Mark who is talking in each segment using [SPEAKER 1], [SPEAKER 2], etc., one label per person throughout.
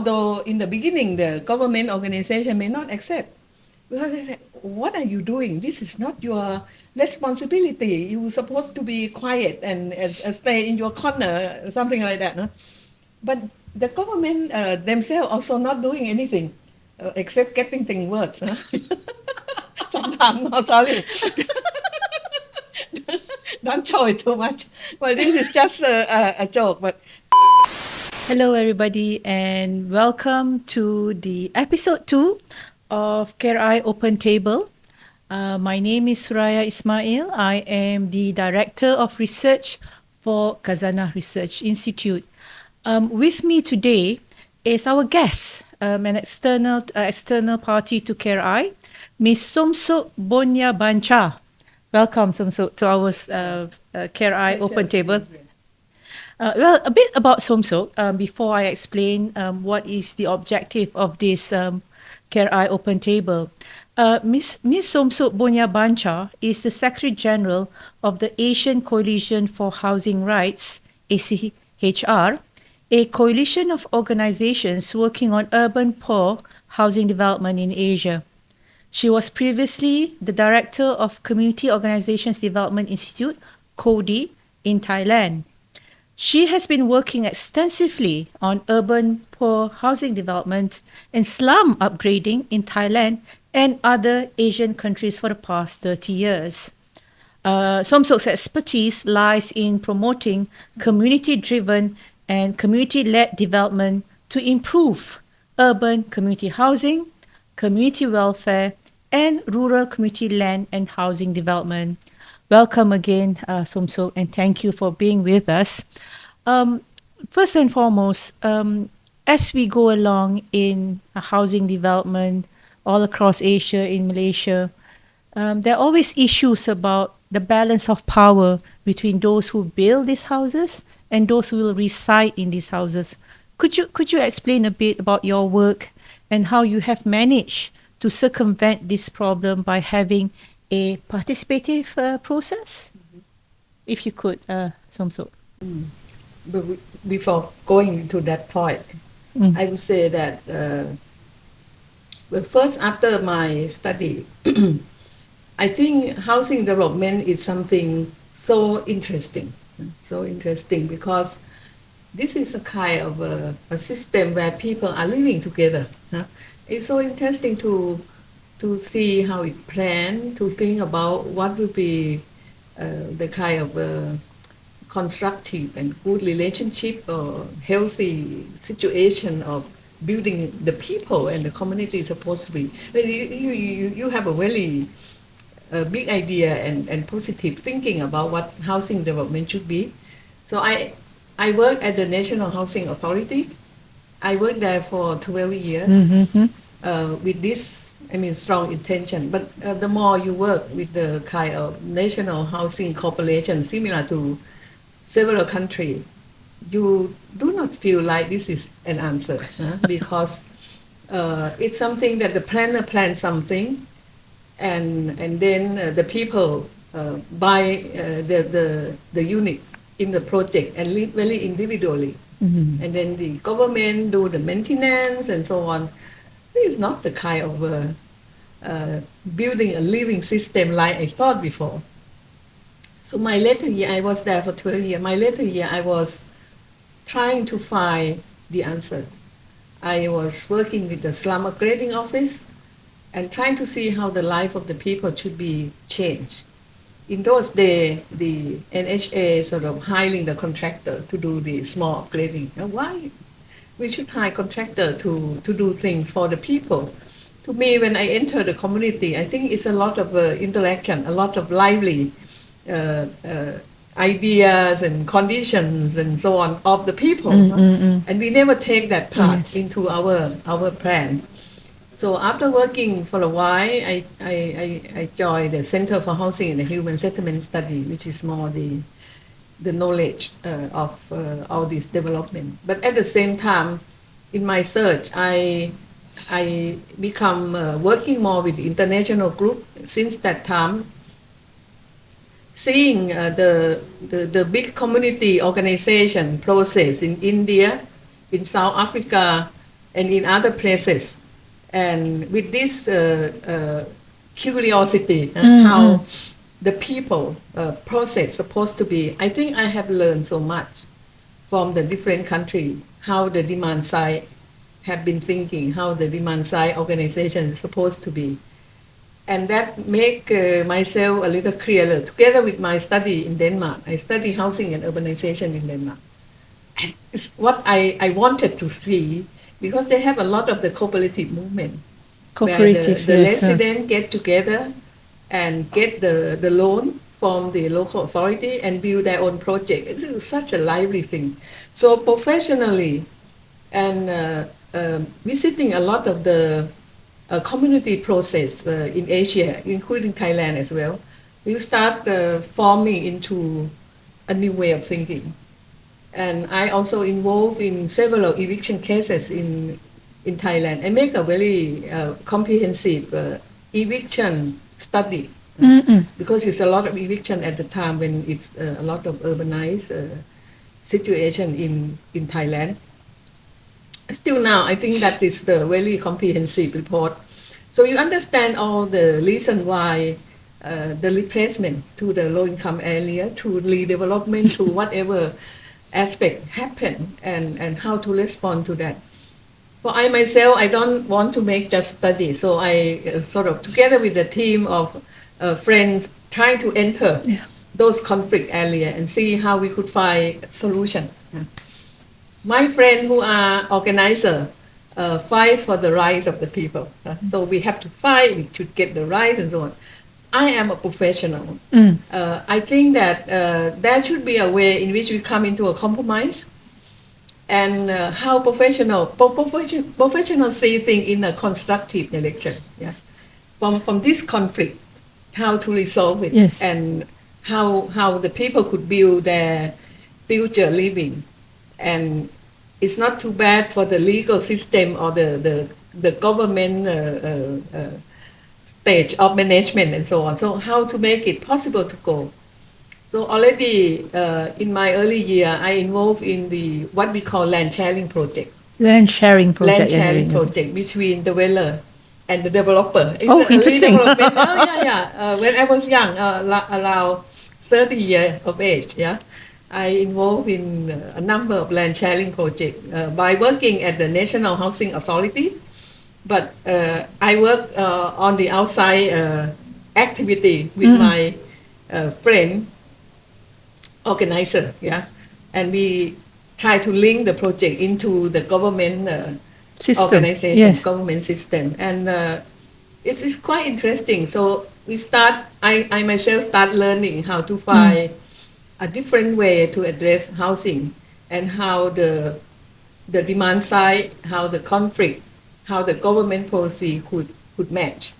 [SPEAKER 1] although in the beginning the government organization may not accept, because they say, what are you doing? This is not your responsibility. You're supposed to be quiet and stay in your corner, something like that. No? But the government themselves also not doing anything except getting things worse. Huh? Sometimes, no, sorry. Don't show it too much. But this is just a joke. But
[SPEAKER 2] hello, everybody, and welcome to the episode 2 of KRI Opentable. My name is Suraya Ismail. I am the Director of Research for Khazanah Research Institute. With me today is our guest, an external party to KRI, Ms. Somsook Boonyabancha. Welcome, Somsook, to our KRI Opentable. Well, a bit about Somsook before I explain what is the objective of this KRI Opentable. Ms. Somsook Boonyabancha is the Secretary General of the Asian Coalition for Housing Rights, ACHR, a coalition of organizations working on urban poor housing development in Asia. She was previously the Director of Community Organizations Development Institute, CODI, in Thailand. She has been working extensively on urban poor housing development and slum upgrading in Thailand and other Asian countries for the past 30 years. Somsook's expertise lies in promoting community-driven and community-led development to improve urban community housing, community welfare, and rural community land and housing development. Welcome again, Somsook, and thank you for being with us. First and foremost, as we go along in housing development all across Asia, in Malaysia, there are always issues about the balance of power between those who build these houses and those who will reside in these houses. Could you explain a bit about your work and how you have managed to circumvent this problem by having a participative process? If you could, Somsook.
[SPEAKER 1] But before going to that point, I would say that well, first, after my study, I think housing development is something so interesting because this is a kind of a system where people are living together. Huh? It's so interesting to see how it planned, to think about what will be the kind of constructive and good relationship or healthy situation of building the people and the community is supposed to be. But you have a very big idea and positive thinking about what housing development should be. So I work at the National Housing Authority. I worked there for 12 years with this, strong intention. But the more you work with the kind of National Housing Corporation, similar to several countries, you do not feel like this is an answer because it's something that the planner plans something, and then the people buy the units in the project and live very individually, and then the government do the maintenance and so on. This is not the kind of building a living system like I thought before. So my later year, I was there for 12 years. My later year, I was trying to find the answer. I was working with the slum upgrading office and trying to see how the life of the people should be changed. In those days, the NHA sort of hiring the contractor to do the small upgrading. Now, why we should hire contractor to do things for the people? To me, when I enter the community, I think it's a lot of interaction, a lot of lively ideas and conditions and so on of the people, and we never take that part into our plan. So after working for a while, I joined the Center for Housing and Human Settlement Study, which is more the knowledge of all this development. But at the same time, in my search, I become working more with the international group. Since that time, seeing the big community organization process in India, in South Africa, and in other places. And with this curiosity, how the people process supposed to be, I think I have learned so much from the different country, how the demand side have been thinking, how the demand side organization is supposed to be. And that make myself a little clearer. Together with my study in Denmark, I study housing and urbanization in Denmark. And it's what I wanted to see, because they have a lot of the cooperative movement, where the residents get together and get the loan from the local authority and build their own project. It is such a lively thing. So professionally, and visiting a lot of the community process in Asia, including Thailand as well, we start forming into a new way of thinking. And I also involved in several eviction cases in Thailand. I make a very comprehensive eviction study, because it's a lot of eviction at the time when it's a lot of urbanized situation in Thailand. Still now, I think that is the very comprehensive report. So you understand all the reason why the replacement to the low-income area, to redevelopment, to whatever aspect happen, and how to respond to that. For I myself, I don't want to make just study, so I sort of together with a team of friends trying to enter those conflict area and see how we could find solution. My friend who are organizer fight for the rights of the people. So we have to fight to get the rights and so on. I am a professional. I think that there should be a way in which we come into a compromise, and how professionals see things in a constructive direction. Yes, from this conflict, how to resolve it, and how the people could build their future living. And it's not too bad for the legal system or the government stage of management and so on. So how to make it possible to go. So already in my early year, I involved in the what we call land sharing project.
[SPEAKER 2] Land sharing project
[SPEAKER 1] Between the developer and the developer. It's
[SPEAKER 2] interesting.
[SPEAKER 1] When I was young, around 30 years of age, I involved in a number of land sharing projects by working at the National Housing Authority. But I work on the outside activity with my friend organizer, and we try to link the project into the government organization, government system, and it's quite interesting. So I myself start learning how to find a different way to address housing, and how the demand side, how the conflict, how the government policy could match.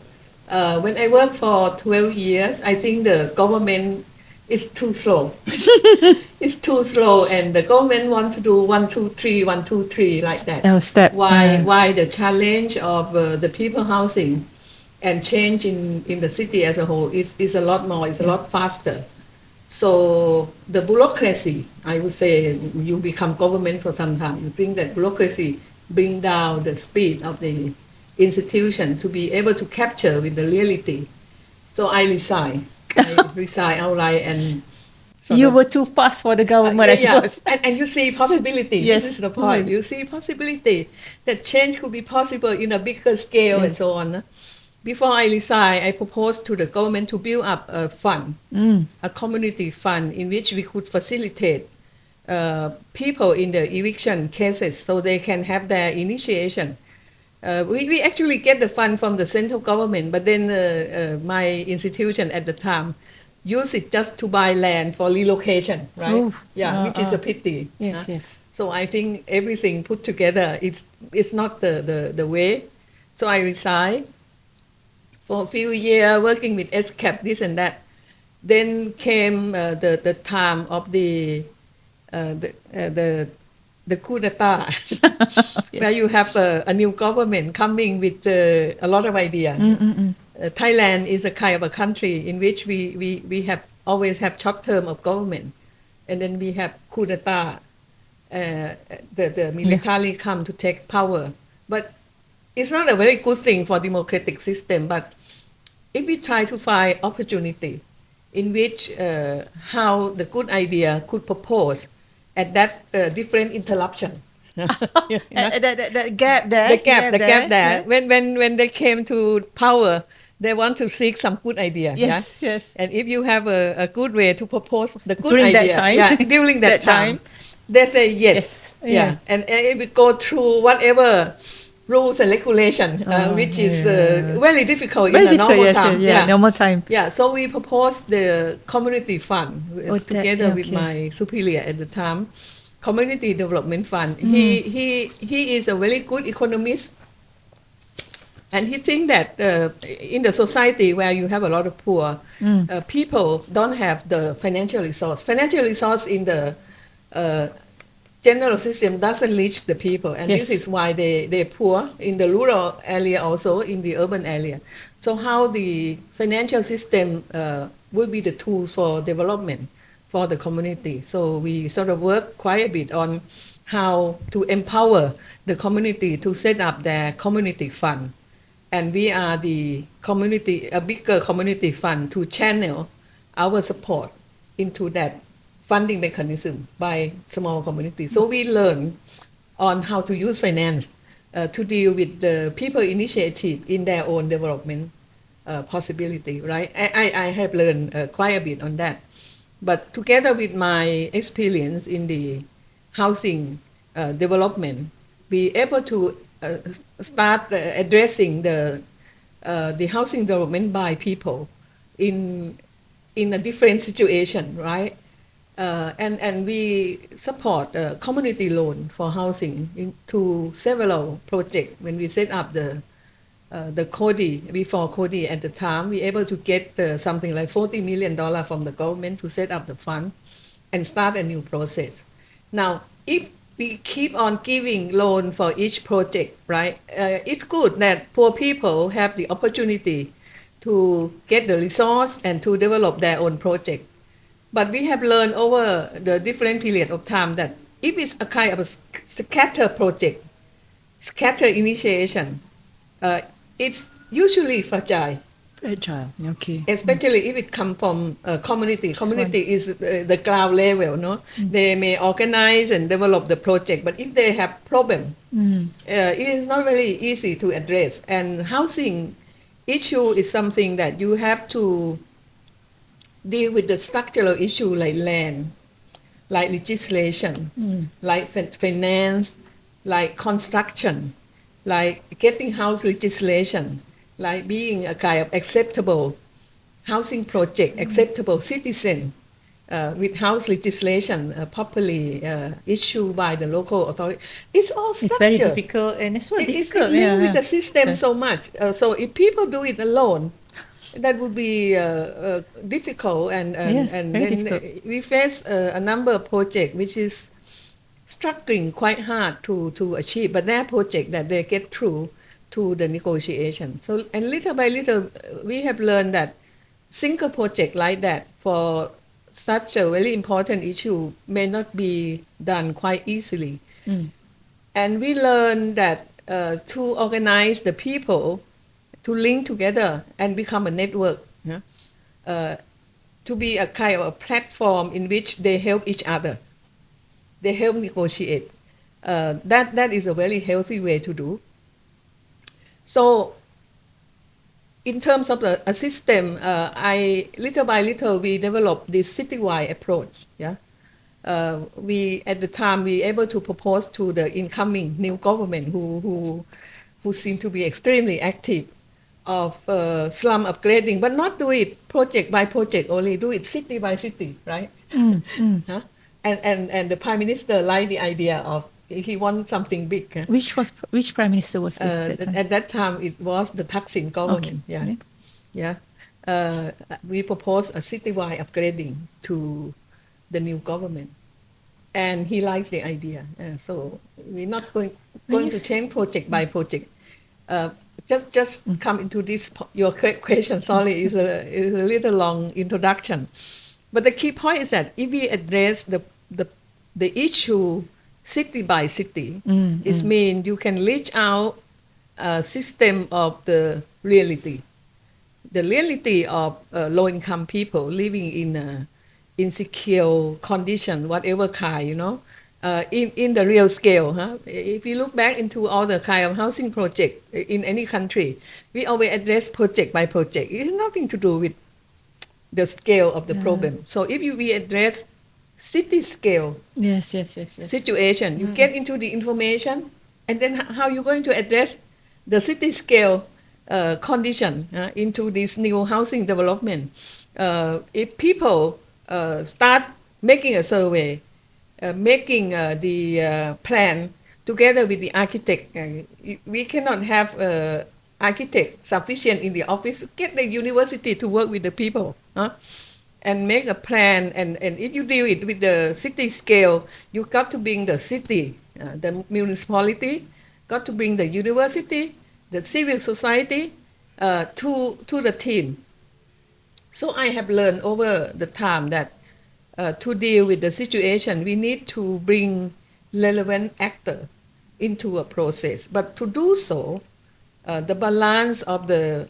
[SPEAKER 1] When I worked for 12 years, I think the government is too slow. It's too slow, and the government want to do 1, 2, 3, 1, 2, 3 like that. Why the challenge of the people housing and change in the city as a whole is a lot more, it's a lot faster. So the bureaucracy, I would say, you become government for some time, you think that bureaucracy bring down the speed of the institution to be able to capture with the reality. So I resign outright, and
[SPEAKER 2] you were too fast for the government, I suppose.
[SPEAKER 1] And you see possibility. This is the point. You see possibility that change could be possible in a bigger scale and so on. Before I resign, I proposed to the government to build up a fund, a community fund, in which we could facilitate people in the eviction cases so they can have their initiation. We actually get the fund from the central government, but then my institution at the time used it just to buy land for relocation, right? Which is a pity.
[SPEAKER 2] Yes.
[SPEAKER 1] So I think everything put together, it's not the way. So I resigned. For a few years, working with SCAP, this and that. Then came the time of the coup d'etat, where you have a new government coming with a lot of ideas. Thailand is a kind of a country in which we have always have short term of government, and then we have coup d'etat. The military come to take power but it's not a very good thing for democratic system. But if we try to find opportunity in which how the good idea could propose at that different interruption, you know,
[SPEAKER 2] That gap there.
[SPEAKER 1] the gap there.
[SPEAKER 2] Yeah.
[SPEAKER 1] When they came to power, they want to seek some good idea. Yeah.
[SPEAKER 2] Yes, yes.
[SPEAKER 1] And if you have a good way to propose the good
[SPEAKER 2] During that
[SPEAKER 1] idea,
[SPEAKER 2] time.
[SPEAKER 1] yeah, during that,
[SPEAKER 2] That time.
[SPEAKER 1] they say yes.
[SPEAKER 2] Yes,
[SPEAKER 1] Yeah.
[SPEAKER 2] yeah.
[SPEAKER 1] And if we go through whatever rules and regulation, which is very difficult
[SPEAKER 2] Very
[SPEAKER 1] in a
[SPEAKER 2] difficult,
[SPEAKER 1] normal
[SPEAKER 2] yes,
[SPEAKER 1] time.
[SPEAKER 2] yeah, normal time.
[SPEAKER 1] Yeah, so we proposed the community fund together with
[SPEAKER 2] okay.
[SPEAKER 1] my superior at the time, community development fund. He is a very good economist, and he think that in the society where you have a lot of poor people don't have the financial resource. Financial resource in the general system doesn't reach the people, and
[SPEAKER 2] Yes.
[SPEAKER 1] this is why they're poor in the rural area, also in the urban area. So how the financial system will be the tools for development for the community. So we sort of work quite a bit on how to empower the community to set up their community fund. And we are the community, a bigger community fund to channel our support into that funding mechanism by small communities. So we learn on how to use finance to deal with the people initiative in their own development possibility, right? I have learned quite a bit on that. But together with my experience in the housing development, be able to start addressing the housing development by people in a different situation, right? And we support community loan for housing to several projects. When we set up the KRI, before KRI at the time, we able to get something like $40 million from the government to set up the fund and start a new process. Now, if we keep on giving loan for each project, right, it's good that poor people have the opportunity to get the resource and to develop their own project. But we have learned over the different period of time that if it's a kind of a scatter project, scatter initiation, it's usually fragile.
[SPEAKER 2] Fragile, okay.
[SPEAKER 1] Especially if it comes from a community. Community is the ground level, no? They may organize and develop the project, but if they have problem, it is not very easy to address. And housing issue is something that you have to deal with the structural issue like land, like legislation, like finance, like construction, like getting house legislation, like being a kind of acceptable housing project, acceptable citizen with house legislation properly issued by the local authority. It's all structure.
[SPEAKER 2] It's very difficult, and it's very difficult.
[SPEAKER 1] It's linked with the system so much. So if people do it alone, that would be difficult, and
[SPEAKER 2] Yes,
[SPEAKER 1] and
[SPEAKER 2] very
[SPEAKER 1] then
[SPEAKER 2] difficult.
[SPEAKER 1] we face a number of projects which is struggling quite hard to achieve, but their project that they get through to the negotiation. So, and little by little, we have learned that single project like that for such a very important issue may not be done quite easily. And we learned that to organize the people, to link together and become a network, to be a kind of a platform in which they help each other. They help negotiate. That is a very healthy way to do. So in terms of a system, little by little we developed this citywide approach. Yeah, we at the time we able to propose to the incoming new government who seem to be extremely active of slum upgrading, but not do it project by project only, do it city by city, right? Huh? And the prime minister liked the idea of he wanted something big.
[SPEAKER 2] Which prime minister was this?
[SPEAKER 1] At that time, it was the Thaksin government.
[SPEAKER 2] Okay.
[SPEAKER 1] Yeah. We proposed a citywide upgrading to the new government, and he likes the idea. So we're not going to change project by project. Just come into this your question. Sorry, is a little long introduction, but the key point is that if we address the issue city by city. It means you can reach out a system of the reality. The reality of low-income people living in a insecure condition, whatever kind, in the real scale. If you look back into all the kind of housing project in any country, we always address project by project. It has nothing to do with the scale of the problem. So if we address city scale
[SPEAKER 2] Yes.
[SPEAKER 1] situation, you get into the information, and then how you're going to address the city scale condition into this new housing development. If people start making a survey, making the plan together with the architect, we cannot have architect sufficient in the office. Get the university to work with the people and make a plan. And if you deal it with the city scale, you got to bring the city, the municipality, got to bring the university, the civil society to the team. So I have learned over the time that to deal with the situation, we need to bring relevant actor into a process. But to do so, the balance of the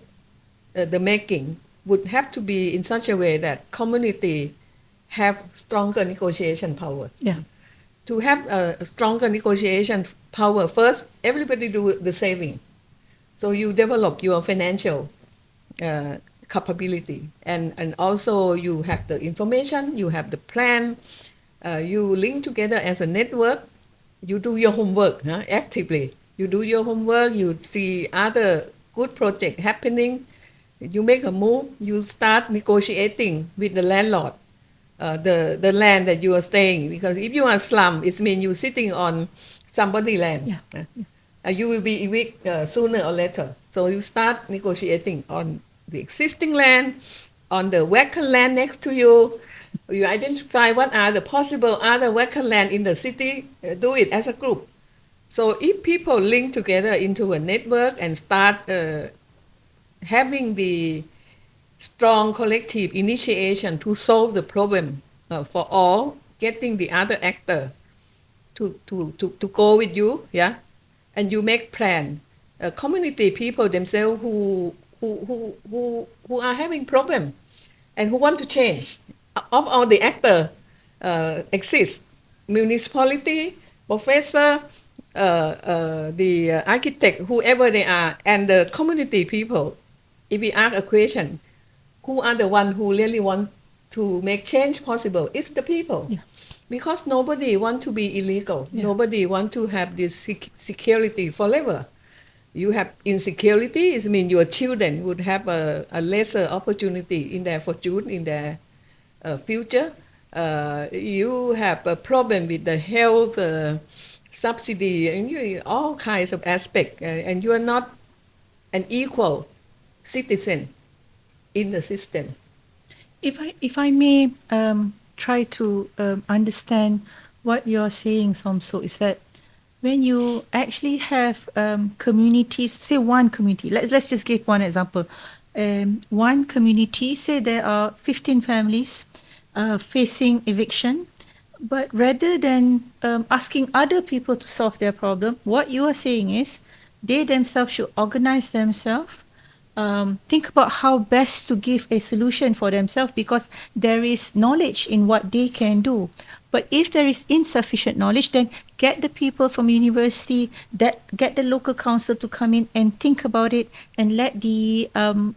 [SPEAKER 1] making would have to be in such a way that community have stronger negotiation power.
[SPEAKER 2] Yeah.
[SPEAKER 1] To have a stronger negotiation power, first, everybody do the saving. So you develop your financial capability, and also you have the information, you have the plan, you link together as a network, you do your homework actively. You do your homework, you see other good project happening, you make a move, you start negotiating with the landlord, the land that you are staying. Because if you are slum, it means you're sitting on somebody's land. You will be evicted sooner or later. So you start negotiating on the existing land, on the vacant land next to you. You identify what are the possible other vacant land in the city, do it as a group. So if people link together into a network and start having the strong collective initiation to solve the problem for all, getting the other actor to go with you, and you make plan. Community people themselves who are having problem and who want to change. Of all the actor exist, municipality, professor, the architect, whoever they are, and the community people. If we ask a question, who are the one who really want to make change possible? It's the people. Because nobody want to be illegal. Nobody want to have this security forever. You have insecurity, it means your children would have a lesser opportunity in their fortune, in their future. You have a problem with the health subsidy, and all kinds of aspects, and you are not an equal citizen in the system.
[SPEAKER 2] If I may try to understand what you're saying, Somsook, is that when you actually have communities, say one community, let's just give one example. One community, say there are 15 families facing eviction, but rather than asking other people to solve their problem, what you are saying is they themselves should organize themselves, think about how best to give a solution for themselves, because there is knowledge in what they can do. But if there is insufficient knowledge, then get the people from university, get the local council to come in and think about it, and let the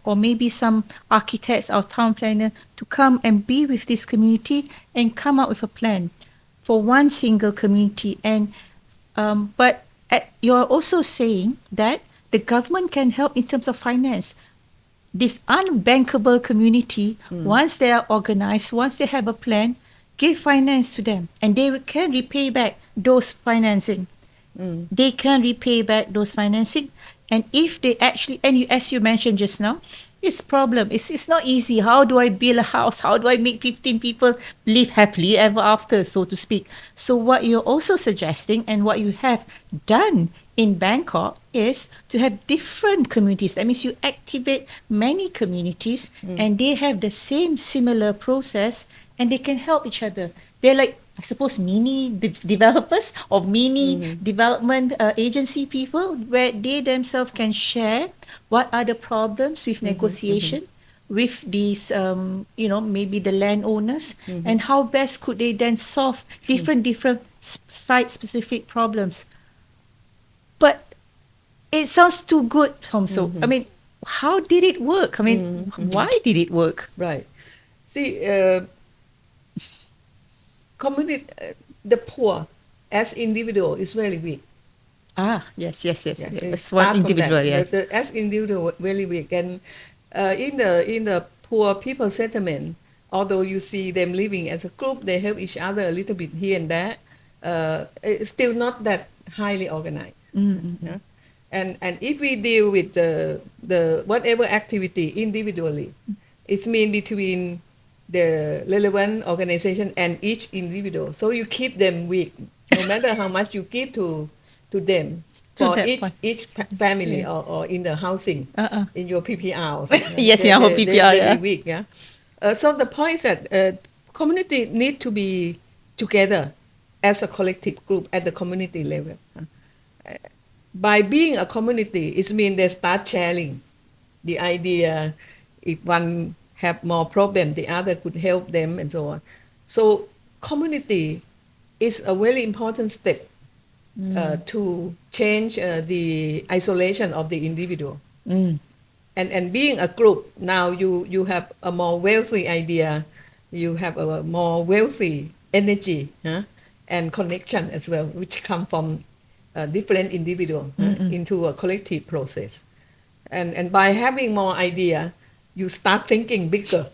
[SPEAKER 2] or maybe some architects or town planner to come and be with this community and come up with a plan for one single community. And but you're also saying that the government can help in terms of finance. This unbankable community, once they are organized, once they have a plan, give finance to them, and they can repay back those financing. They can repay back those financing, and if they actually, and you, as you mentioned just now, it's problem. It's not easy. How do I build a house? How do I make 15 people live happily ever after, so to speak? So what you're also suggesting, and what you have done in Bangkok, is to have different communities. That means you activate many communities, and they have the same similar process, and they can help each other. They're like I suppose mini developers or mini development agency people, where they themselves can share what are the problems with negotiation with these, maybe the landowners, and how best could they then solve different site specific problems. But it sounds too good, Somsook. I mean, how did it work? I mean, why did it work?
[SPEAKER 1] Right. See, community, the poor as individual is very weak.
[SPEAKER 2] Yes.
[SPEAKER 1] Yeah,
[SPEAKER 2] As
[SPEAKER 1] start
[SPEAKER 2] one
[SPEAKER 1] from
[SPEAKER 2] individual,
[SPEAKER 1] that.
[SPEAKER 2] yes.
[SPEAKER 1] As individual, very weak. And in the poor people settlement, although you see them living as a group, they help each other a little bit here and there. It's still not that highly organized. Yeah? And if we deal with the whatever activity individually, it's mean between the relevant organization and each individual. So you keep them weak, no matter how much you give to them for each family,
[SPEAKER 2] Yeah.
[SPEAKER 1] or in the housing, in your PPR or something.
[SPEAKER 2] Yes, yeah, our
[SPEAKER 1] They
[SPEAKER 2] PPR,
[SPEAKER 1] very
[SPEAKER 2] yeah.
[SPEAKER 1] weak. Yeah. So the point is that community need to be together as a collective group at the community level. By being a community, it means they start sharing the idea. If one have more problem, the other could help them and so on. So community is a very important step to change the isolation of the individual. And being a group, now you have a more wealthy idea, you have a more wealthy energy, and connection as well, which come from different individual into a collective process. And by having more idea, you start thinking bigger.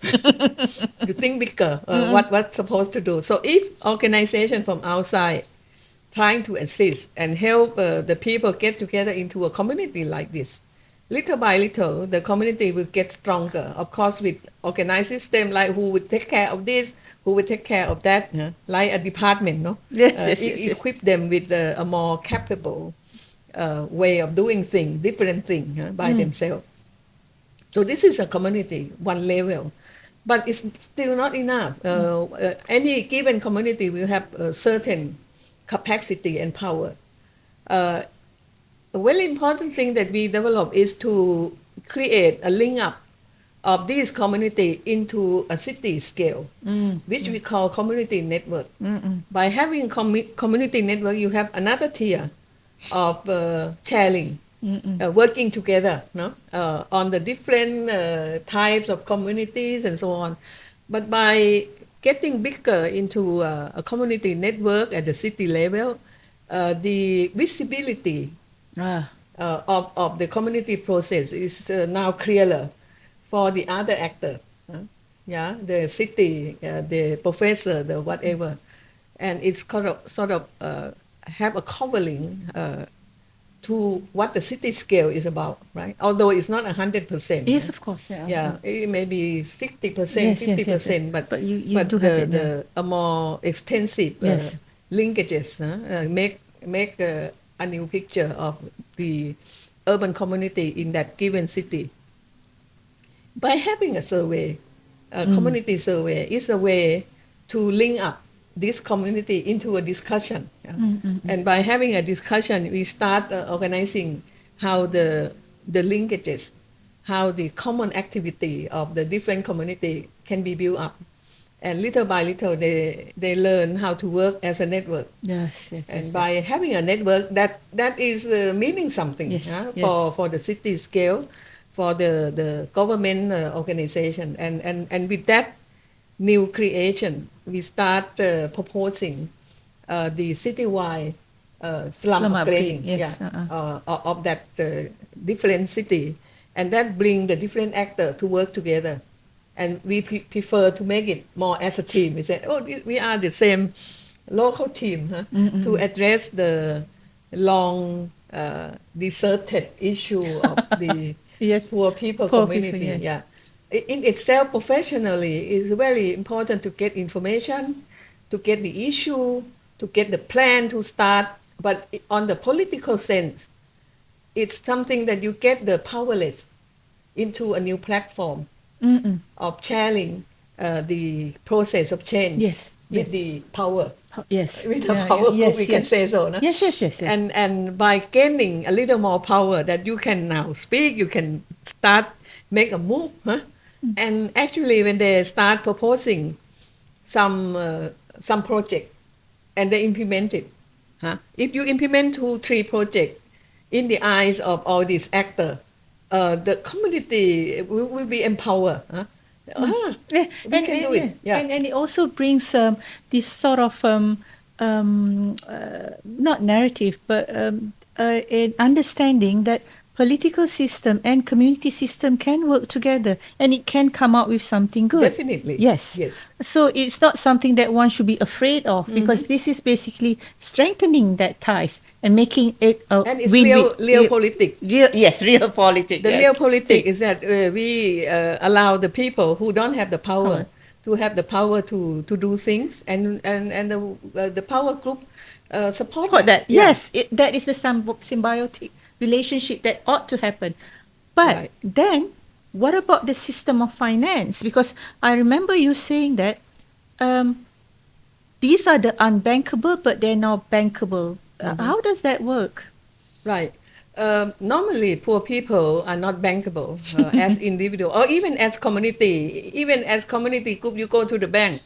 [SPEAKER 1] You think bigger, what's supposed to do. So if organization from outside trying to assist and help the people get together into a community like this, little by little, the community will get stronger. Of course, with organized system, like who would take care of this, who would take care of that, like a department, no?
[SPEAKER 2] Yes.
[SPEAKER 1] Equip them with a more capable way of doing things, different things by themselves. So this is a community, one level. But it's still not enough. Any given community will have a certain capacity and power. A very important thing that we develop is to create a link up of this community into a city scale, which we call community network. By having community network, you have another tier of sharing, working together, no? On the different types of communities and so on. But by getting bigger into a community network at the city level, the visibility of the community process is now clearer for the other actor. The city, the professor, the whatever. And it's sort of have a covering to what the city scale is about, right? Although it's not 100%.
[SPEAKER 2] Yes, of course. Yeah.
[SPEAKER 1] It may be 60%,
[SPEAKER 2] Yes,
[SPEAKER 1] 50%,
[SPEAKER 2] yes. But you
[SPEAKER 1] but
[SPEAKER 2] do have
[SPEAKER 1] the a more extensive
[SPEAKER 2] Yes.
[SPEAKER 1] linkages make a new picture of the urban community in that given city. By having a survey, a community survey is a way to link up this community into a discussion. And by having a discussion, we start organizing how the linkages, how the common activity of the different community can be built up. And little by little, they learn how to work as a network.
[SPEAKER 2] Yes.
[SPEAKER 1] And by having a network, that is meaning something.
[SPEAKER 2] Yes,
[SPEAKER 1] for the city scale, for the government organization. And with that new creation, we start proposing the citywide slum upgrading,
[SPEAKER 2] yes,
[SPEAKER 1] of that different city. And that bring the different actors to work together. And we prefer to make it more as a team. We said, we are the same local team to address the long deserted issue of the
[SPEAKER 2] Yes.
[SPEAKER 1] poor people
[SPEAKER 2] Poor
[SPEAKER 1] community.
[SPEAKER 2] people, yes.
[SPEAKER 1] In itself, professionally, it's very important to get information, to get the issue, to get the plan to start. But on the political sense, it's something that you get the powerless into a new platform of sharing the process of change
[SPEAKER 2] Yes.
[SPEAKER 1] with the power.
[SPEAKER 2] Yes.
[SPEAKER 1] with a
[SPEAKER 2] Yeah,
[SPEAKER 1] power group,
[SPEAKER 2] yes,
[SPEAKER 1] we can
[SPEAKER 2] yes.
[SPEAKER 1] say so. No?
[SPEAKER 2] Yes, yes, yes, yes.
[SPEAKER 1] And by gaining a little more power, that you can now speak, you can start make a move. Huh? And actually, when they start proposing some project and they implement it, huh? If you implement 2-3 projects in the eyes of all these actors, the community will be empowered. Huh?
[SPEAKER 2] Yeah,
[SPEAKER 1] We can do it. Yeah.
[SPEAKER 2] and it also brings this sort of not narrative, but an understanding that political system and community system can work together, and it can come out with something good.
[SPEAKER 1] Definitely.
[SPEAKER 2] Yes.
[SPEAKER 1] Yes.
[SPEAKER 2] So it's not something that one should be afraid of, because this is basically strengthening that ties and making it a
[SPEAKER 1] And it's
[SPEAKER 2] win-win.
[SPEAKER 1] real politics.
[SPEAKER 2] Real politics.
[SPEAKER 1] The
[SPEAKER 2] yes.
[SPEAKER 1] real politics is that we allow the people who don't have the power to have the power to do things, and the power group support
[SPEAKER 2] Support that.
[SPEAKER 1] Yeah.
[SPEAKER 2] Yes, that is the symbiotic relationship that ought to happen. But
[SPEAKER 1] Right.
[SPEAKER 2] then, what about the system of finance? Because I remember you saying that these are the unbankable, but they're now bankable. How does that work?
[SPEAKER 1] Right. Normally, poor people are not bankable as individual or even as community. Even as community group, you go to the bank.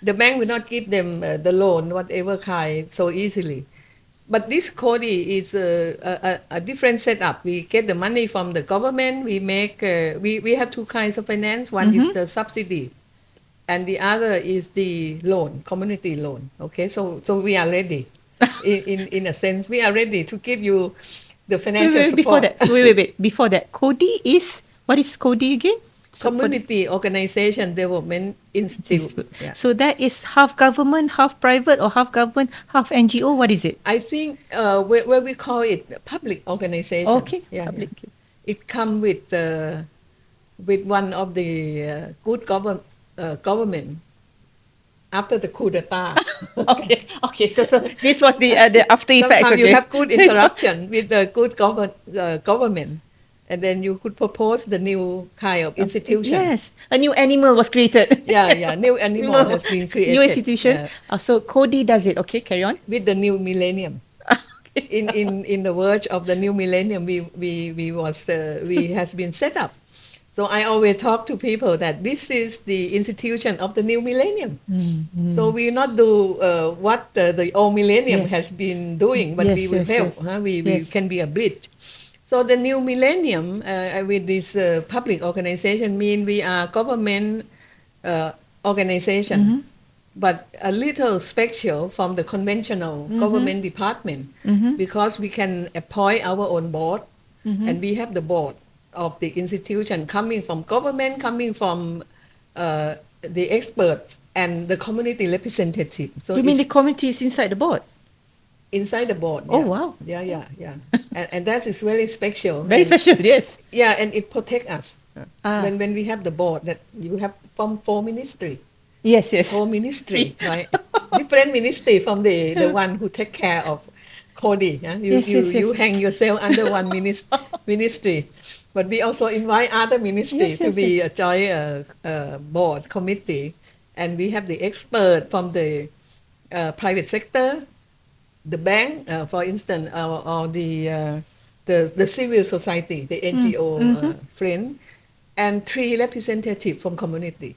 [SPEAKER 1] The bank will not give them the loan, whatever kind, so easily. But this Cody is a different setup. We get the money from the government. We make we have two kinds of finance. One is the subsidy, and the other is the loan, community loan. Okay, so we are ready. In a sense, we are ready to give you the financial support.
[SPEAKER 2] Before that, wait. Before that, CODI is, what is CODI again?
[SPEAKER 1] Community Organization Development Institute. Yeah.
[SPEAKER 2] So that is half government, half private, or half government, half NGO. What is it?
[SPEAKER 1] I think where we call it public organization.
[SPEAKER 2] Okay,
[SPEAKER 1] Yeah,
[SPEAKER 2] public.
[SPEAKER 1] yeah. It come with one of the good government after the coup d'etat.
[SPEAKER 2] Okay. So this was the after effects.
[SPEAKER 1] Sometimes you
[SPEAKER 2] Okay.
[SPEAKER 1] have good interruption with the good government, and then you could propose the new kind of institution.
[SPEAKER 2] Yes, a new animal was created.
[SPEAKER 1] Yeah, new animal has been created.
[SPEAKER 2] New institution. So CODI does it. Okay, carry on.
[SPEAKER 1] With the new millennium. In the verge of the new millennium, we has been set up. So I always talk to people that this is the institution of the new millennium. So we will not do what the old millennium has been doing, but we will help. We can be a bridge. So the new millennium with this public organization mean we are government organization, but a little special from the conventional government department, because we can appoint our own board, and we have the board of the institution coming from government, coming from the experts and the community representative. So
[SPEAKER 2] you mean the community is inside the board?
[SPEAKER 1] Inside the board.
[SPEAKER 2] Oh, wow.
[SPEAKER 1] Yeah. and that is very special.
[SPEAKER 2] Very special, yes.
[SPEAKER 1] Yeah, and it protects us. When we have the board, that you have from 4 ministry.
[SPEAKER 2] Yes.
[SPEAKER 1] 4 ministry, right? Different ministry from the one who take care of Cody. You hang yourself under one ministry. But we also invite other ministries to be a joint board committee. And we have the expert from the private sector, the bank, for instance, or the civil society, the NGO friend, and 3 representatives from community.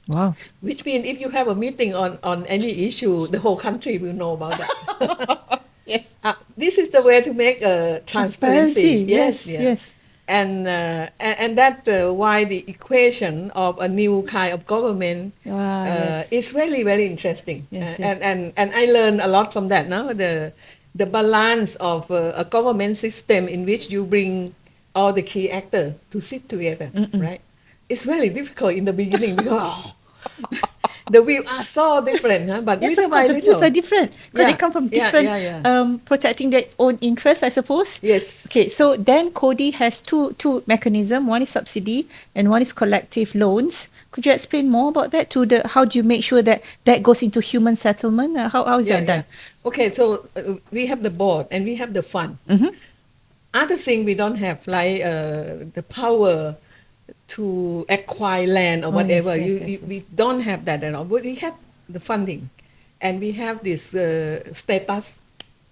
[SPEAKER 2] Wow.
[SPEAKER 1] Which means if you have a meeting on any issue, the whole country will know about that.
[SPEAKER 2] Yes.
[SPEAKER 1] This is the way to make transparency.
[SPEAKER 2] Yes.
[SPEAKER 1] And that why the equation of a new kind of government is really, very interesting. And I learned a lot from that. Now the balance of a government system in which you bring all the key actors to sit together, right? It's very difficult in the beginning because the views are so different, but
[SPEAKER 2] yes,
[SPEAKER 1] little by
[SPEAKER 2] the
[SPEAKER 1] little.
[SPEAKER 2] views are different because they come from different protecting their own interests, I suppose.
[SPEAKER 1] Yes.
[SPEAKER 2] Okay, so then CODI has two mechanisms. One is subsidy and one is collective loans. Could you explain more about that? How do you make sure that goes into human settlement? How is that done?
[SPEAKER 1] Okay, so we have the board and we have the fund. Other thing we don't have, like the power to acquire land or whatever. We don't have that at all. But we have the funding. and we have this status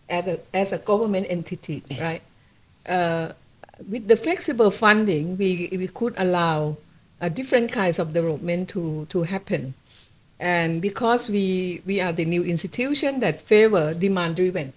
[SPEAKER 1] as a government entity,
[SPEAKER 2] Yes.
[SPEAKER 1] right? Uh, with the flexible funding, we could allow different kinds of development to happen. And because we are the new institution that favor demand-driven.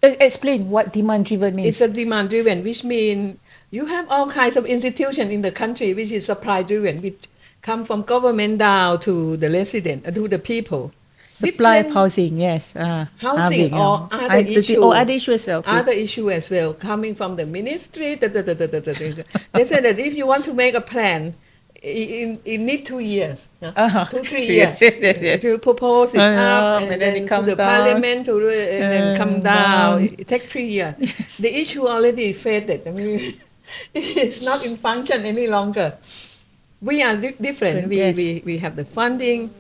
[SPEAKER 2] Explain what demand-driven means.
[SPEAKER 1] It's a demand-driven, which means you have all kinds of institutions in the country which is supply-driven, which come from government down to the resident, to the people.
[SPEAKER 2] Supply of
[SPEAKER 1] Different
[SPEAKER 2] housing, yes.
[SPEAKER 1] housing or other issue,
[SPEAKER 2] other issue as well. Okay.
[SPEAKER 1] other issue as well, coming from the ministry. They said that if you want to make a plan, it need 2 years,
[SPEAKER 2] Uh-huh.
[SPEAKER 1] 2-3
[SPEAKER 2] Yes,
[SPEAKER 1] years
[SPEAKER 2] yes, yes.
[SPEAKER 1] to propose it up,
[SPEAKER 2] And
[SPEAKER 1] and
[SPEAKER 2] then
[SPEAKER 1] then
[SPEAKER 2] it
[SPEAKER 1] to
[SPEAKER 2] comes
[SPEAKER 1] the
[SPEAKER 2] down.
[SPEAKER 1] parliament to do it, and then come down.
[SPEAKER 2] Down.
[SPEAKER 1] It takes 3 years.
[SPEAKER 2] Yes.
[SPEAKER 1] The issue already faded. I mean, it's not in function any longer. We are different.
[SPEAKER 2] Yes.
[SPEAKER 1] We have the funding,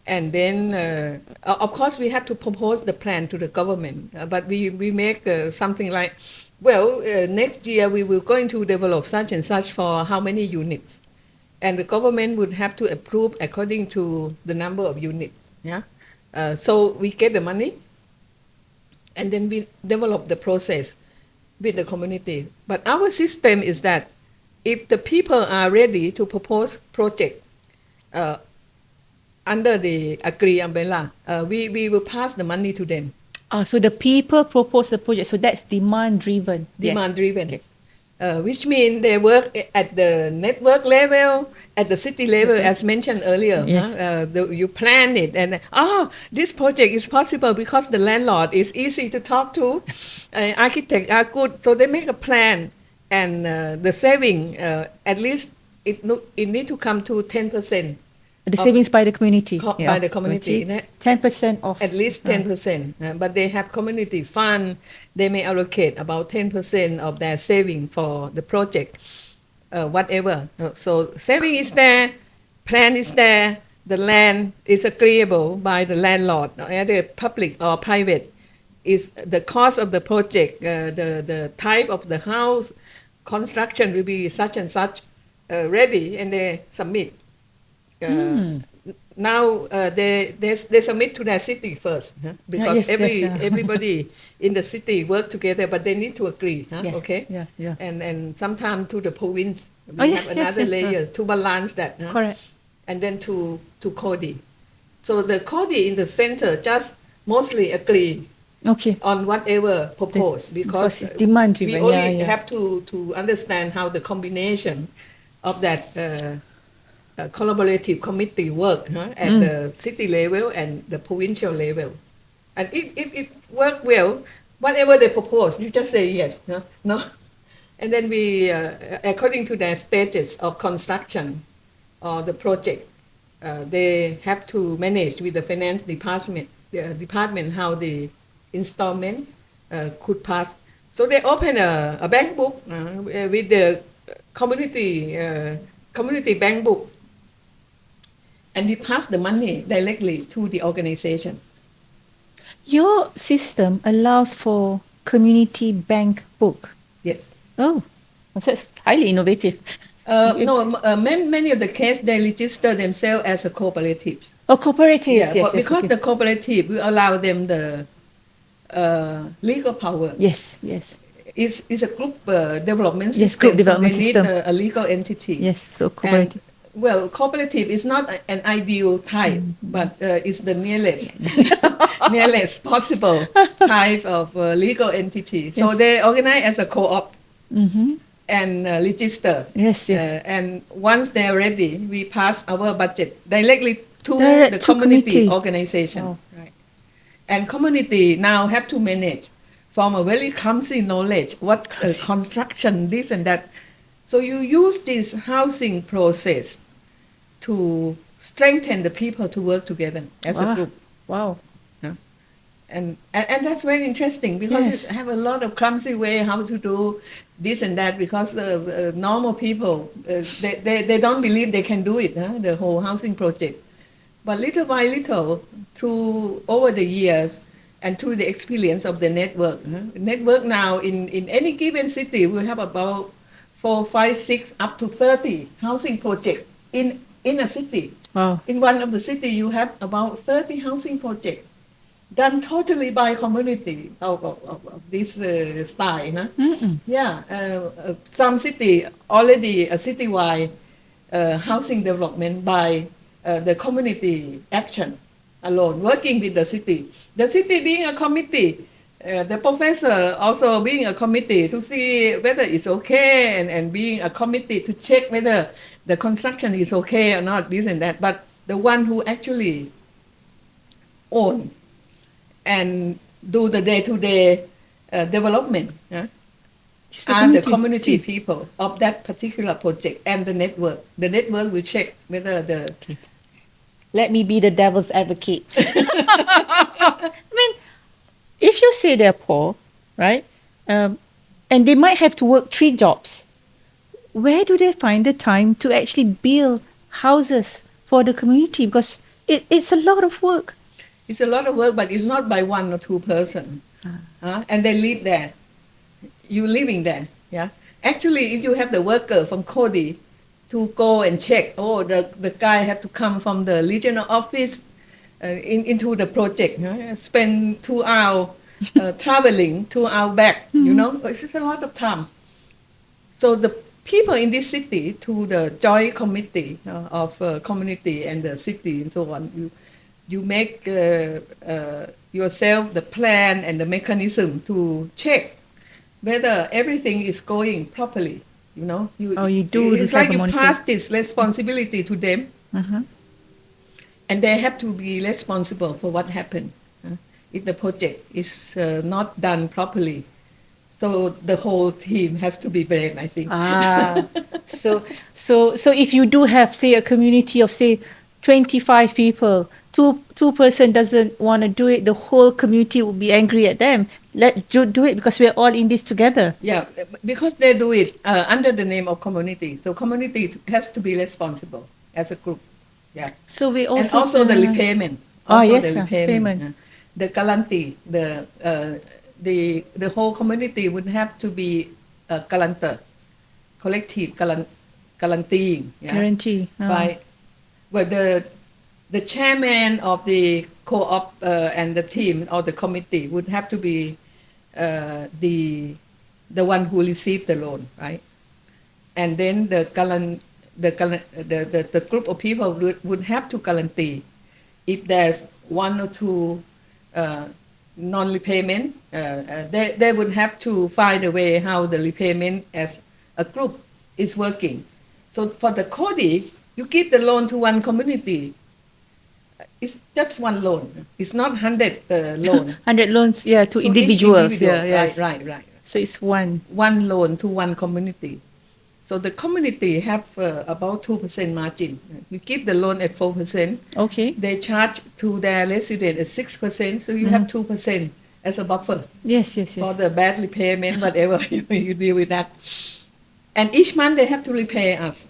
[SPEAKER 1] and then of course we have to propose the plan to the government. But we make something like, well, next year we will going to develop such and such for how many units, and the government would have to approve according to the number of units. Yeah, so we get the money, and then we develop the process with the community. But our system is that if the people are ready to propose project under the agree umbrella, we will pass the money to them.
[SPEAKER 2] So the people propose the project. So that's demand-driven.
[SPEAKER 1] Demand-driven.
[SPEAKER 2] Yes.
[SPEAKER 1] Which means they work at the network level, at the city level,
[SPEAKER 2] Okay.
[SPEAKER 1] as mentioned earlier.
[SPEAKER 2] Yes.
[SPEAKER 1] You plan it, and this project is possible because the landlord is easy to talk to, architects are good, so they make a plan, and the saving at least it need to come to 10%.
[SPEAKER 2] The savings by the community.
[SPEAKER 1] By the community.
[SPEAKER 2] 10% off.
[SPEAKER 1] At least 10%. But they have community fund. They may allocate about 10% of their saving for the project, whatever. So saving is there, plan is there, the land is agreeable by the landlord, either public or private. Is the cost of the project, the type of the house, construction will be such and such ready, and they submit. Now they submit to their city first, because everybody in the city work together, but they need to agree. Okay.
[SPEAKER 2] Yeah.
[SPEAKER 1] And sometimes to the province, we have another layer to balance that.
[SPEAKER 2] Correct.
[SPEAKER 1] And then to Cody. So the Cody in the center just mostly agree.
[SPEAKER 2] Okay.
[SPEAKER 1] On whatever proposed, because
[SPEAKER 2] it's demand driven.
[SPEAKER 1] We only have to understand how the combination of that collaborative committee work at the city level and the provincial level. And if it work well, whatever they propose, you just say yes. No? And then we, according to their stages of construction or the project, they have to manage with the finance department how the installment could pass. So they open a bank book with the community bank book, and we pass the money directly to the organization.
[SPEAKER 2] Your system allows for community bank book.
[SPEAKER 1] Yes.
[SPEAKER 2] Oh, that's highly innovative.
[SPEAKER 1] Many of the cases they register themselves as a cooperatives.
[SPEAKER 2] Oh, cooperatives. Yes.
[SPEAKER 1] Because the cooperative will allow them the legal power.
[SPEAKER 2] Yes.
[SPEAKER 1] It's a group development system.
[SPEAKER 2] Yes, group development
[SPEAKER 1] so
[SPEAKER 2] system.
[SPEAKER 1] They need a legal entity.
[SPEAKER 2] Yes, so cooperative.
[SPEAKER 1] Cooperative is not an ideal type, but it's the nearest possible type of legal entity. So they organize as a co-op and register.
[SPEAKER 2] Yes.
[SPEAKER 1] And once they're ready, we pass our budget directly to the community organization.
[SPEAKER 2] Oh.
[SPEAKER 1] Right. And community now have to manage from a very clumsy knowledge, what construction, this and that. So you use this housing process to strengthen the people to work together as a group.
[SPEAKER 2] Wow.
[SPEAKER 1] And that's very interesting, because you have a lot of clumsy way how to do this and that, because normal people, they don't believe they can do it, the whole housing project. But little by little, through over the years, and through the experience of the network. Network now in any given city, we have about 4, 5, 6, up to 30 housing projects in a city.
[SPEAKER 2] Wow.
[SPEAKER 1] In one of the city, you have about 30 housing projects. done totally by community of this style. No? Yeah, some city already a citywide housing development by the community action alone, working with the city. The city being a committee, the professor also being a committee to see whether it's okay and being a committee to check whether the construction is okay or not, this and that. But the one who actually own and do the day-to-day development are the community people of that particular project and the network. The network will check whether the...
[SPEAKER 2] Let me be the devil's advocate. I mean, if you say they're poor, right, and they might have to work 3 jobs, where do they find the time to actually build houses for the community? Because it's a lot of work.
[SPEAKER 1] It's a lot of work, but it's not by 1 or 2 person. And they live there. You living there. Yeah. Actually, if you have the worker from Cody to go and check, the guy had to come from the regional office into the project, spend 2 hours traveling, 2 hours back, it's just a lot of time. So the people in this city, to the joint committee of community and the city and so on, you make yourself the plan and the mechanism to check whether everything is going properly. You do. It's like you pass this responsibility to them, and they have to be responsible for what happened if the project is not done properly. So the whole team has to be blamed, I think.
[SPEAKER 2] So if you do have, say, a community of, say, 25 people, two person doesn't want to do it, the whole community will be angry at them. Let's do it because we're all in this together.
[SPEAKER 1] Yeah, because they do it under the name of community. So community has to be responsible as a group. Yeah.
[SPEAKER 2] So we also...
[SPEAKER 1] And also the repayment.
[SPEAKER 2] Payment.
[SPEAKER 1] The guarantee, the whole community would have to be a guarantor, collective guaranteeing. Yeah? Guarantee. By the chairman of the co-op and the team or the committee would have to be the one who received the loan, right? And then the group of people would have to guarantee if there's 1 or 2 non-repayment, they would have to find a way how the repayment as a group is working. So for the CODI, you give the loan to one community. It's just one loan. It's not 100 loan.
[SPEAKER 2] 100 loans, to individuals.
[SPEAKER 1] Yeah, yes. Right.
[SPEAKER 2] So it's one
[SPEAKER 1] loan to one community. So the community have about 2% margin. You give the loan at 4%.
[SPEAKER 2] Okay.
[SPEAKER 1] They charge to their resident at 6%. So you have 2% as a buffer.
[SPEAKER 2] Yes.
[SPEAKER 1] For the bad repayment, whatever you deal with that. And each month they have to repay us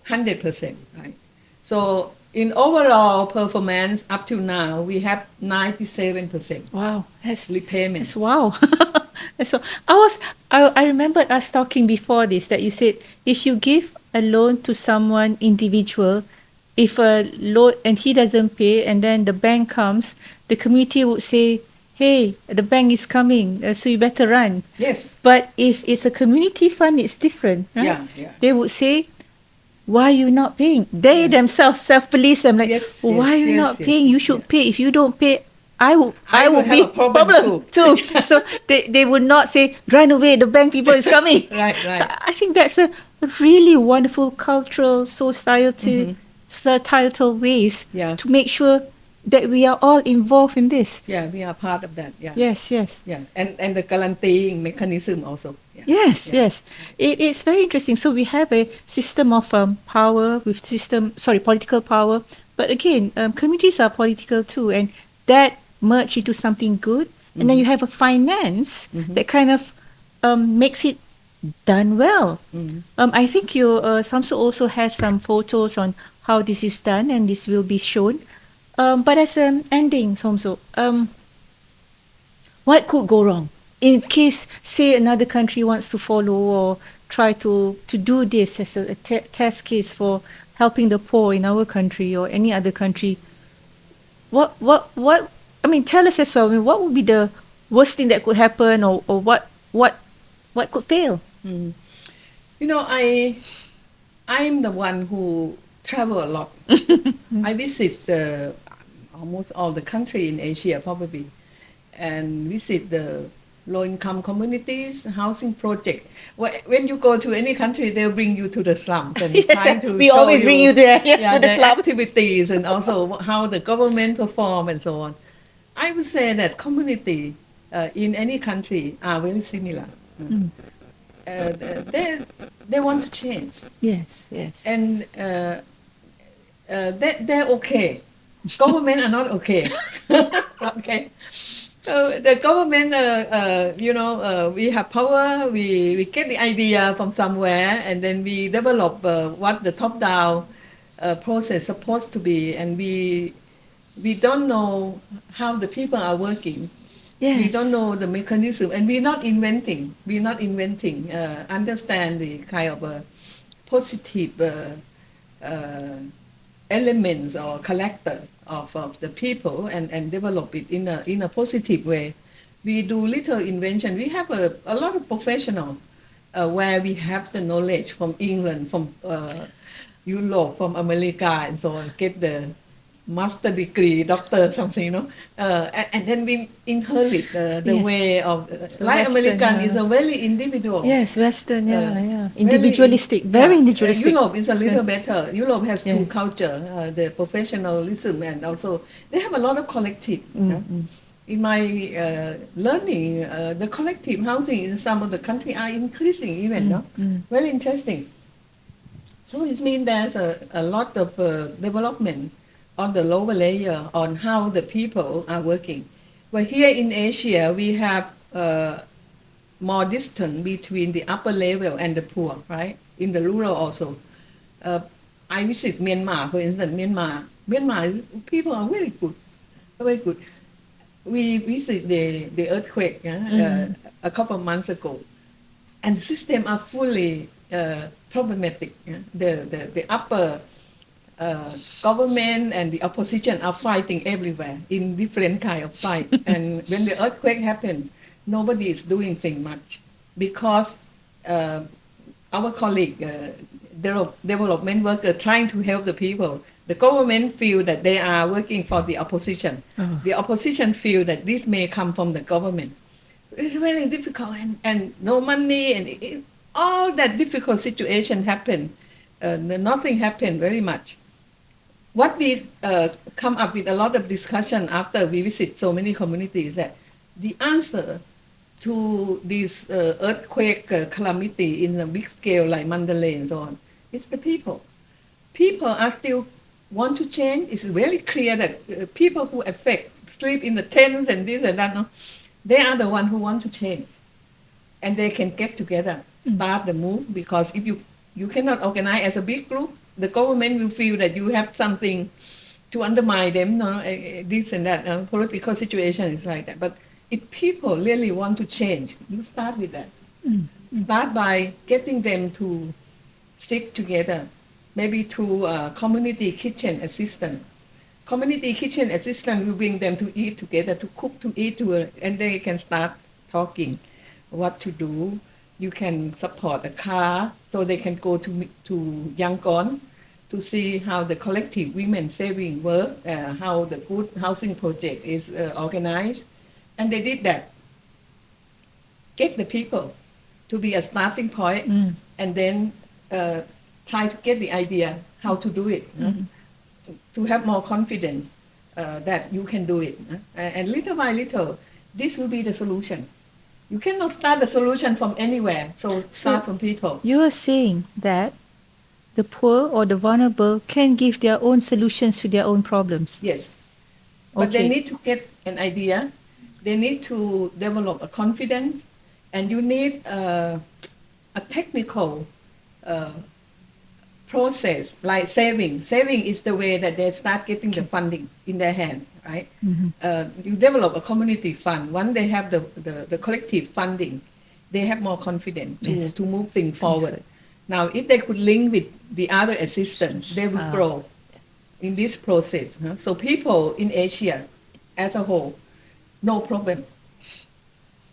[SPEAKER 1] 100%. Right. So in overall performance up to now, we have 97%.
[SPEAKER 2] Wow, that's
[SPEAKER 1] repayment.
[SPEAKER 2] That's wow. So I remember us talking before this that you said if you give a loan to someone individual, if a loan and he doesn't pay, and then the bank comes, the community would say, "Hey, the bank is coming, so you better run."
[SPEAKER 1] Yes.
[SPEAKER 2] But if it's a community fund, it's different, right?
[SPEAKER 1] Yeah.
[SPEAKER 2] They would say, "Why are you not paying?" They themselves self-police them like, "Why are you not paying? You should pay. If you don't pay, I will be a problem too." So they would not say, "Run away, the bank people is coming."
[SPEAKER 1] Right.
[SPEAKER 2] So I think that's a really wonderful cultural, societal ways to make sure that we are all involved in this.
[SPEAKER 1] Yeah, we are part of that. Yeah.
[SPEAKER 2] Yes.
[SPEAKER 1] Yeah, and the guaranteeing mechanism also.
[SPEAKER 2] Yeah. Yes. It's very interesting. So we have a system of power with political power. But again, communities are political too, and that merge into something good. And then you have a finance that kind of makes it done well. I think your Somsook also has some photos on how this is done, and this will be shown. But as an ending, Somsook, what could go wrong in case, say, another country wants to follow or try to do this as a test case for helping the poor in our country or any other country? What I mean, tell us as well. I mean, what would be the worst thing that could happen, or what could fail?
[SPEAKER 1] You know, I'm the one who travel a lot. I visit almost all the country in Asia probably, and visit the low-income communities, housing project. When you go to any country, they'll bring you to the slums and
[SPEAKER 2] Yes,
[SPEAKER 1] trying to
[SPEAKER 2] we
[SPEAKER 1] show
[SPEAKER 2] always bring you there, to the
[SPEAKER 1] the
[SPEAKER 2] slum.
[SPEAKER 1] activities and also how the government perform and so on. I would say that community in any country are very similar. They want to change,
[SPEAKER 2] Yes, yes.
[SPEAKER 1] and they're okay. Government are not okay. Okay. The government, we have power. We get the idea from somewhere, and then we develop what the top-down process supposed to be, and we don't know how the people are working.
[SPEAKER 2] Yes.
[SPEAKER 1] We don't know the mechanism, and we're not inventing. Understand the kind of positive elements or character of the people and develop it in a positive way. We do little invention. We have a lot of professional where we have the knowledge from England, from Europe, from America, and so on. Get the master degree, doctor, something, and then we inherit the
[SPEAKER 2] Yes.
[SPEAKER 1] way of like
[SPEAKER 2] Western,
[SPEAKER 1] American is a very individual.
[SPEAKER 2] Yes, Western,
[SPEAKER 1] Very
[SPEAKER 2] individualistic, very individualistic.
[SPEAKER 1] Europe is a little better. Europe has two
[SPEAKER 2] Yeah.
[SPEAKER 1] culture, the professionalism and also they have a lot of collective. In my learning, the collective housing in some of the country are increasing even. Very interesting. So it means there's a lot of development on the lower layer on how the people are working. But here in Asia, we have more distance between the upper level and the poor, right? In the rural also. I visit Myanmar, for instance. Myanmar people are very good, very good. We visit the earthquake a couple of months ago, and the system are fully problematic. The upper government and the opposition are fighting everywhere in different kind of fight. And when the earthquake happened, nobody is doing thing much because our colleague, development worker, trying to help the people. The government feel that they are working for the opposition. The opposition feel that this may come from the government. It's very difficult and no money and all that difficult situation happen. Nothing happened very much. What we come up with a lot of discussion after we visit so many communities that the answer to this earthquake calamity in a big scale like Mandalay and so on, it's the people. People are still want to change. It's very clear that people who affect, sleep in the tents and this and that, no, they are the ones who want to change. And they can get together, start the move, because if you cannot organize as a big group, the government will feel that you have something to undermine them, no? This and that. Political situation is like that. But if people really want to change, you start with that. Start by getting them to stick together, maybe through community kitchen assistant. Community kitchen assistant will bring them to eat together, to cook, to eat, and they can start talking what to do. You can support a car so they can go to Yangon to see how the collective women saving work, how the good housing project is organized. And they did that. Get the people to be a starting point, and then try to get the idea how to do it, to have more confidence that you can do it. And little by little, this will be the solution. You cannot start the solution from anywhere, so start from people.
[SPEAKER 2] You are saying that the poor or the vulnerable can give their own solutions to their own problems.
[SPEAKER 1] Yes. But they need to get an idea. They need to develop a confidence, and you need a technical process like saving. Saving is the way that they start getting the funding in their hand, right? You develop a community fund. Once they have the collective funding, they have more confidence to move things forward. Now, if they could link with the other assistants, they will grow in this process. So people in Asia, as a whole, no problem.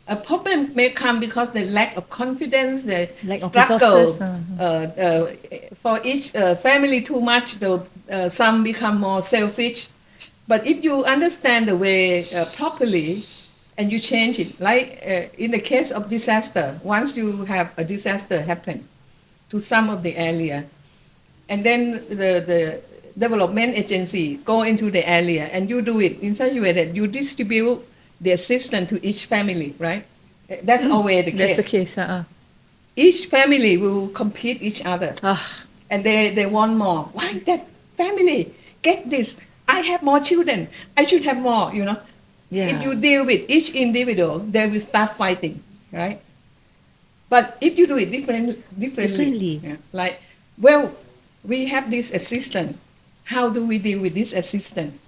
[SPEAKER 1] A problem may come because the lack of confidence, the
[SPEAKER 2] Lack of resources.
[SPEAKER 1] struggle for each family too much. Some become more selfish. But if you understand the way properly, and you change it, like in the case of disaster, once you have a disaster happen to some of the area, and then the development agency go into the area and you do it in such a way that you distribute the assistance to each family, right? That's always the
[SPEAKER 2] That's
[SPEAKER 1] case.
[SPEAKER 2] the case.
[SPEAKER 1] Each family will compete each other, and they want more. Why that family get this? I have more children. I should have more.
[SPEAKER 2] Yeah.
[SPEAKER 1] If you deal with each individual, they will start fighting, right? But if you do it differently. Yeah, like, well, we have this assistant. How do we deal with this assistant?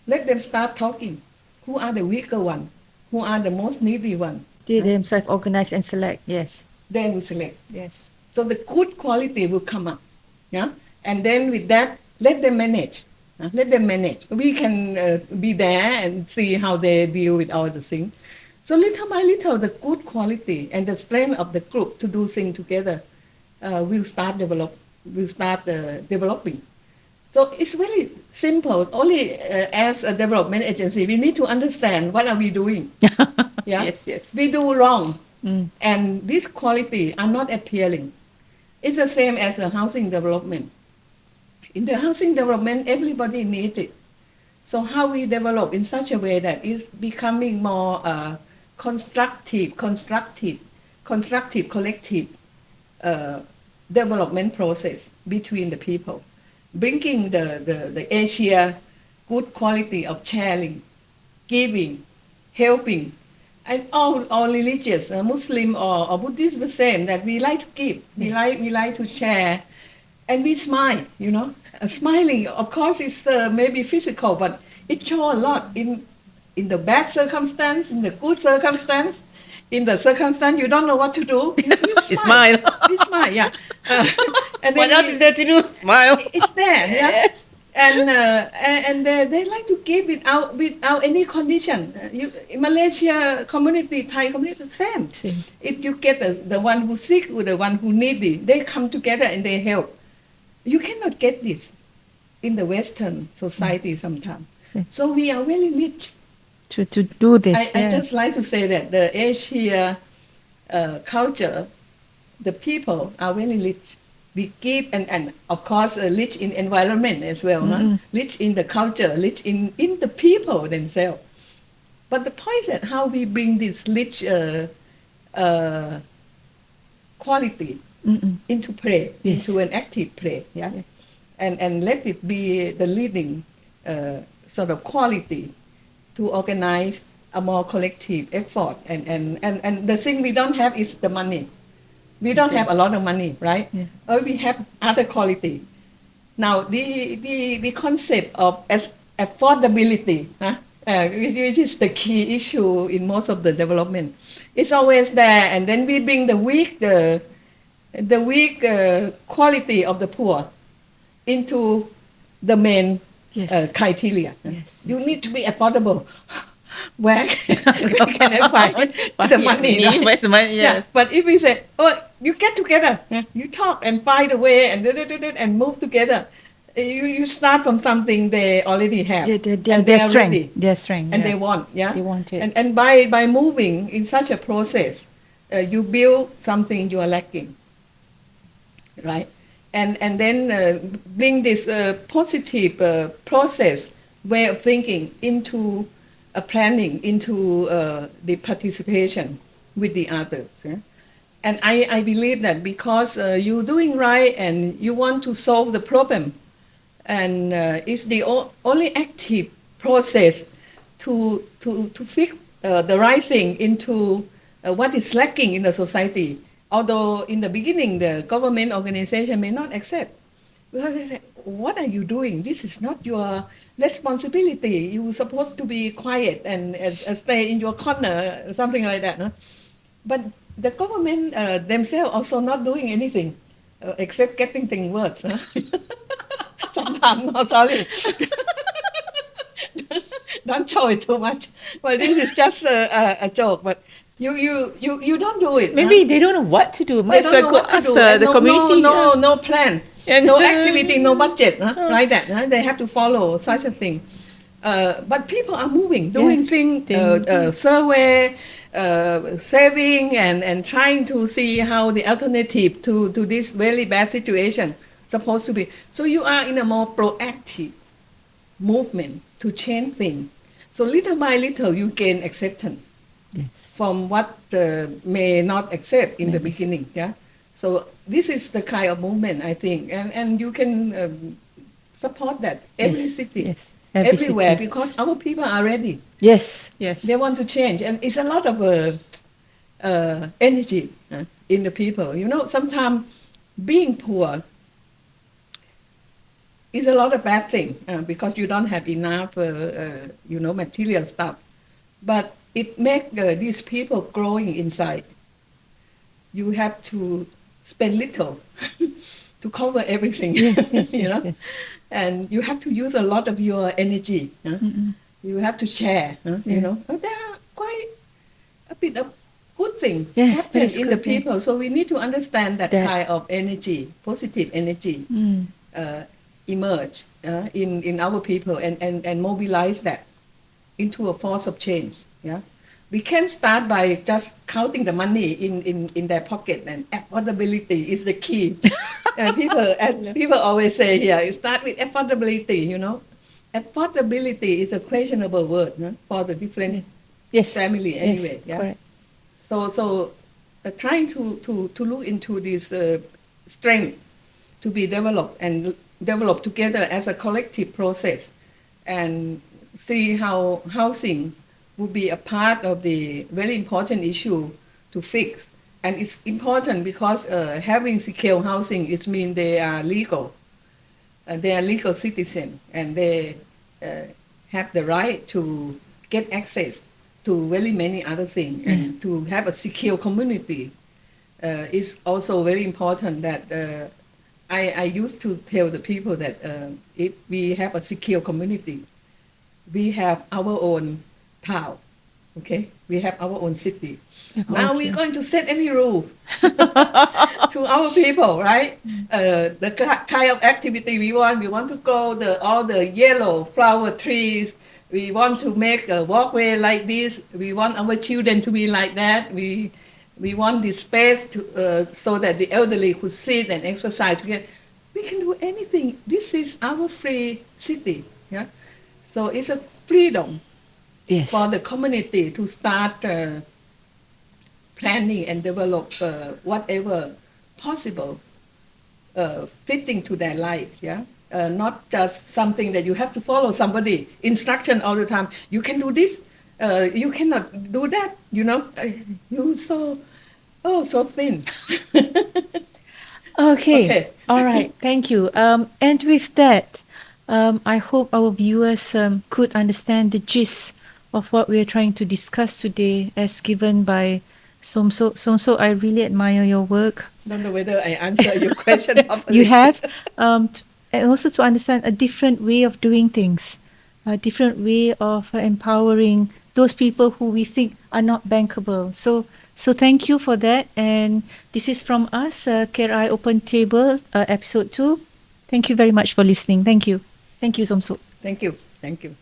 [SPEAKER 1] Let them start talking. Who are the weaker one? Who are the most needy one?
[SPEAKER 2] They themselves organize and select. Yes.
[SPEAKER 1] They will select.
[SPEAKER 2] Yes.
[SPEAKER 1] So the good quality will come up. Yeah, and then with that, let them manage. Let them manage. We can be there and see how they deal with all the things. So little by little, the good quality and the strength of the group to do things together will start developing. So it's very simple. Only as a development agency, we need to understand what are we doing. Yeah?
[SPEAKER 2] Yes.
[SPEAKER 1] We do wrong, and this quality are not appearing. It's the same as the housing development. In the housing development, everybody needs it. So how we develop in such a way that it's becoming more constructive, collective development process between the people, bringing the Asia good quality of sharing, giving, helping, and all religious, Muslim or Buddhist, the same, that we like to give, we like to share, and we smile, smiling, of course, is maybe physical, but it shows a lot in the bad circumstance, in the good circumstance, in the circumstance you don't know what to do. You smile. You smile, yeah. And
[SPEAKER 2] what else is there to do? Smile.
[SPEAKER 1] It's there, yeah. And they like to give without any condition. In Malaysia community, Thai community, same. If you get the one who sick or the one who needy, they come together and they help. You cannot get this in the Western society sometimes. So we are very rich
[SPEAKER 2] to do this.
[SPEAKER 1] I just like to say that the Asia culture, the people are very rich. We give and of course rich in environment as well, rich in the culture, rich in the people themselves. But the point is that how we bring this rich quality into play, into an active play, and let it be the leading sort of quality to organize a more collective effort. And the thing we don't have is the money. We don't have a lot of money, right? Or we have other quality. Now the concept of affordability, which is the key issue in most of the development, is always there. And then we bring the weak quality of the poor into the main criteria. You need to be affordable. Where can I find the money? Right?
[SPEAKER 2] Where's the money? Yes.
[SPEAKER 1] Yeah. But if we say, you get together, you talk and find a way and move together, you start from something they already have.
[SPEAKER 2] Their strength. Their strength.
[SPEAKER 1] And they want,
[SPEAKER 2] They want it.
[SPEAKER 1] And by moving in such a process, you build something you are lacking, right? And then bring this positive process, way of thinking into planning, into the participation with the others. And I believe that because you're doing right and you want to solve the problem, and it's the only active process to fix the right thing into what is lacking in the society. Although in the beginning the government organization may not accept, because they say, what are you doing? This is not your responsibility. You're supposed to be quiet and stay in your corner, something like that. No? But the government themselves also not doing anything except getting things worse. Sometimes, no, sorry. Don't show it too much. But this is just a joke. But you don't do it.
[SPEAKER 2] Maybe they don't know what to do.
[SPEAKER 1] They
[SPEAKER 2] Might as
[SPEAKER 1] don't
[SPEAKER 2] well
[SPEAKER 1] know
[SPEAKER 2] go
[SPEAKER 1] what to
[SPEAKER 2] ask
[SPEAKER 1] do.
[SPEAKER 2] the
[SPEAKER 1] And
[SPEAKER 2] community.
[SPEAKER 1] no plan,
[SPEAKER 2] And-
[SPEAKER 1] no activity, no budget, like that. They have to follow such a thing. But people are moving, doing things, survey, saving, and trying to see how the alternative to this very bad situation supposed to be. So you are in a more proactive movement to change things. So little by little, you gain acceptance
[SPEAKER 2] Yes.
[SPEAKER 1] from what may not accept in the beginning. Yeah. So this is the kind of movement I think, and you can support that every city.
[SPEAKER 2] Yes. Every
[SPEAKER 1] Everywhere,
[SPEAKER 2] city.
[SPEAKER 1] because our people are ready.
[SPEAKER 2] Yes. Yes.
[SPEAKER 1] They want to change, and it's a lot of energy in the people. Sometimes being poor is a lot of bad thing because you don't have enough, material stuff. But it makes these people growing inside. You have to spend little to cover everything.
[SPEAKER 2] Yes.
[SPEAKER 1] Yes. And you have to use a lot of your energy. You have to share. But there are quite a bit of good thing happen in the people. So we need to understand that kind of energy, positive energy, emerge in our people and mobilize that into a force of change. Yeah. We can start by just counting the money in their pocket, and affordability is the key. People always say here, start with affordability. Affordability is a questionable word for the different family anyway.
[SPEAKER 2] Yes, correct.
[SPEAKER 1] So trying to look into this strength to be developed and developed together as a collective process, and see how housing would be a part of the very important issue to fix. And it's important because having secure housing, it means they are legal. They are legal citizens, and they have the right to get access to very many other things. And to have a secure community is also very important. That I used to tell the people that if we have a secure community, we have our own town, okay? We have our own city. Now we're going to set any rules to our people, right? The kind of activity we want to go all the yellow flower trees. We want to make a walkway like this. We want our children to be like that. We want this space to so that the elderly could sit and exercise together. We can do anything. This is our free city. Yeah. So it's a freedom for the community to start planning and develop whatever possible fitting to their life. Yeah. Not just something that you have to follow somebody instruction all the time. You can do this. You cannot do that. You so thin.
[SPEAKER 2] Okay. All right. Thank you. And with that, I hope our viewers could understand the gist of what we are trying to discuss today, as given by Somsook. Somsook, I really admire your work.
[SPEAKER 1] Don't know whether I answer your question properly.
[SPEAKER 2] You have, and also to understand a different way of doing things, a different way of empowering those people who we think are not bankable. So thank you for that. And this is from us, KRI Opentable, episode 2. Thank you very much for listening. Thank you. Thank you, Somsook.
[SPEAKER 1] Thank you. Thank you.